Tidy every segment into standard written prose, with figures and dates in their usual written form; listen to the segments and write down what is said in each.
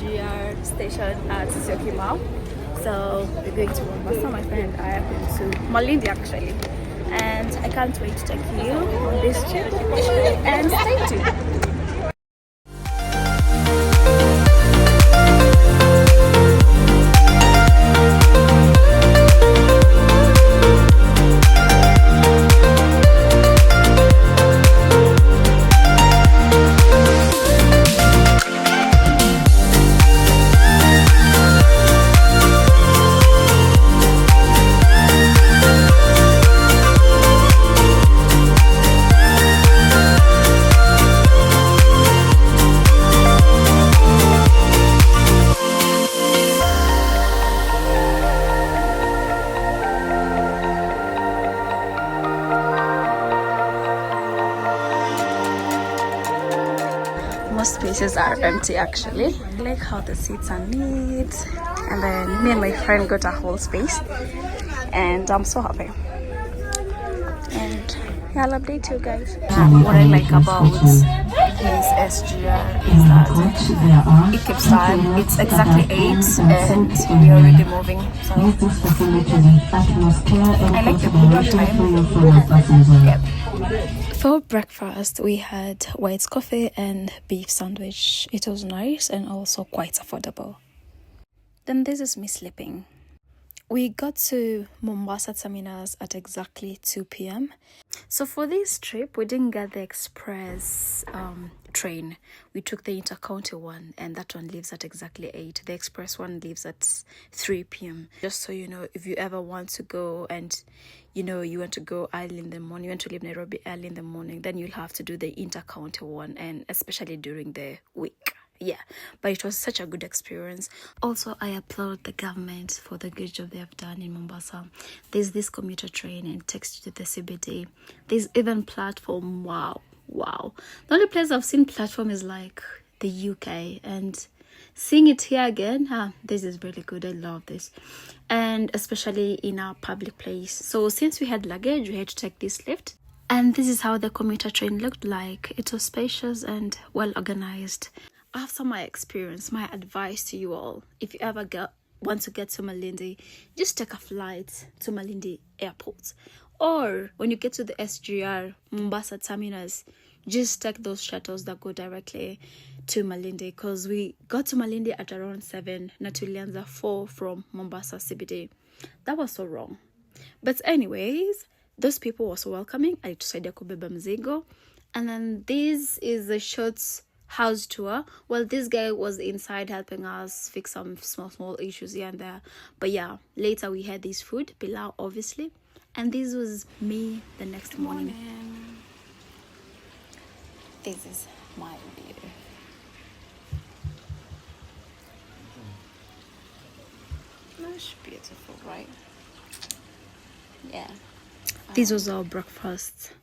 SGR station at Mercykmula. So we're going to Mombasa. My friend and I have been to Malindi actually, and I can't wait to take you on this trip and stay tuned. Most spaces are empty actually. I like how the seats are neat, and then me and my friend got a whole space and I'm so happy. And yeah, I'll update you guys. What I like about this SGR is that it keeps time. It's exactly 8 and we're already moving. So I like the program time. Yep. For breakfast, we had white coffee and beef sandwich. It was nice and also quite affordable. Then this is me sleeping. We got to Mombasa terminus at exactly 2 p.m. So for this trip, we didn't get the express train. We took the intercounty one, and that one leaves at exactly 8. The express one leaves at 3 p.m. Just so you know, if you ever want to go and you want to go early in the morning, you want to leave Nairobi early in the morning, then you'll have to do the intercounty one, and especially during the week. Yeah, but it was such a good experience. Also, I applaud the government for the good job they have done in Mombasa. There's this commuter train and it takes you to the CBD. There's even platform. Wow. The only place I've seen platform is like the UK, and seeing it here again, this is really good. I love this, and especially in a public place. So since we had luggage, we had to take this lift. And this is how the commuter train looked like. It was spacious and well organized. After my experience, my advice to you all, if you ever want to get to Malindi, just take a flight to Malindi Airport. Or when you get to the SGR Mombasa terminus, just take those shuttles that go directly to Malindi. Because we got to Malindi at around 7, na tulianza 4 from Mombasa CBD. That was so wrong. But anyways, those people were so welcoming. I decided to kubeba mzigo. And then this is the short house tour. Well, this guy was inside helping us fix some small issues here and there. But yeah, later we had this food, pilau obviously. And this was me the next morning. This is my view. That's beautiful, right? Yeah. This was our breakfast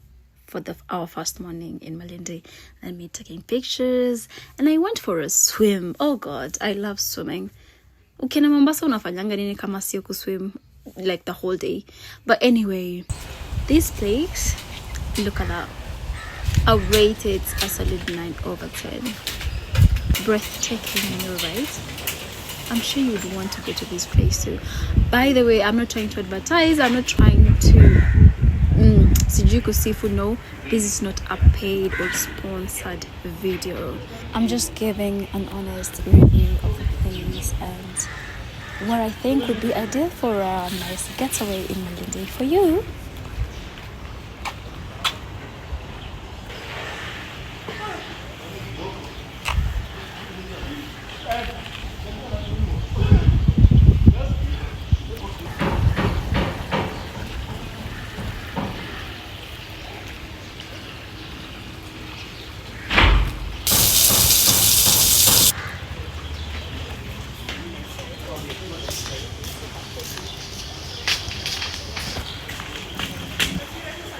for our first morning in Malindi, and me taking pictures, and I went for a swim. Oh god, I love swimming. Ukienda Mombasa unafanyanga nini kama sio kuswim like the whole day? But anyway, this place, look at that. I rate it a solid 9/10. Breathtaking, you know, right? I'm sure you would want to go to this place too. By the way, I'm not trying to advertise. I'm not trying to Sijuku Seafood. No, this is not a paid or sponsored video. I'm just giving an honest review of the place and what I think would be ideal for a nice getaway in Malindi for you.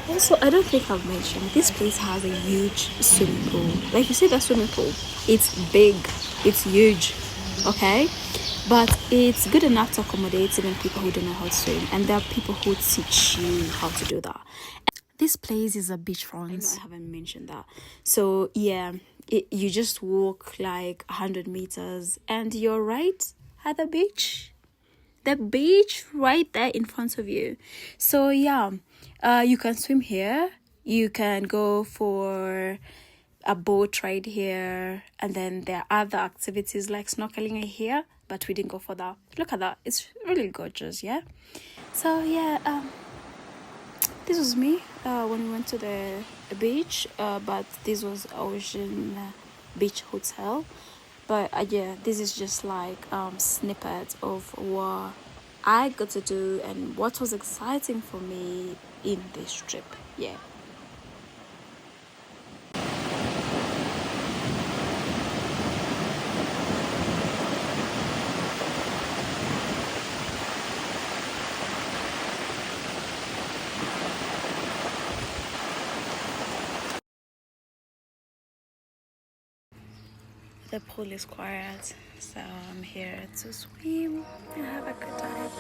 Also, I don't think I've mentioned, this place has a huge swimming pool. Like, you see that swimming pool? It's big, it's huge, okay? But it's good enough to accommodate even people who don't know how to swim. And there are people who teach you how to do that. This place is a beachfront. I haven't mentioned that. So yeah, you just walk like 100 meters and you're right at the beach. The beach right there in front of you. So yeah, you can swim here. You can go for a boat ride here, and then there are other activities like snorkeling here, but we didn't go for that. Look at that, it's really gorgeous. Yeah, so yeah, this was me when we went to the beach, but this was Ocean Beach Hotel. But yeah, this is just like snippet of what I got to do and what was exciting for me in this trip. Yeah. The pool is quiet, so I'm here to swim and have a good time.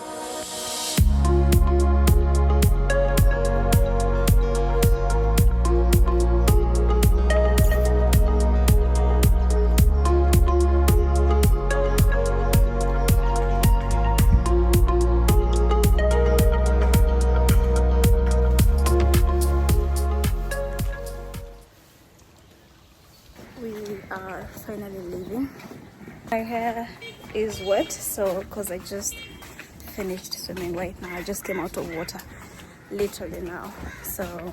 We are finally leaving. My hair is wet, so because I just finished swimming right now. I just came out of water literally now. So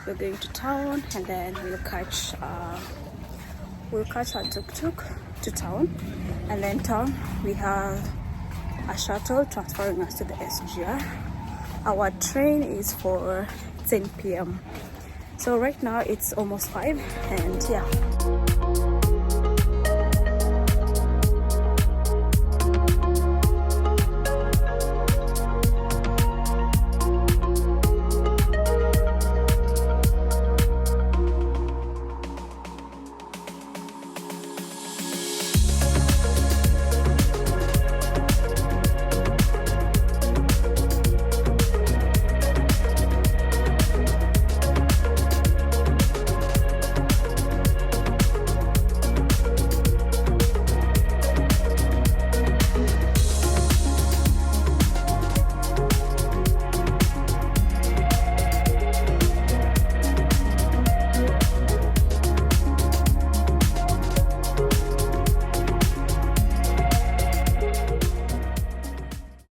we're going to town, and then we'll catch a tuk-tuk to town, and then town we have a shuttle transferring us to the SGR. Our train is for 10 p.m. So right now it's almost 5, and yeah.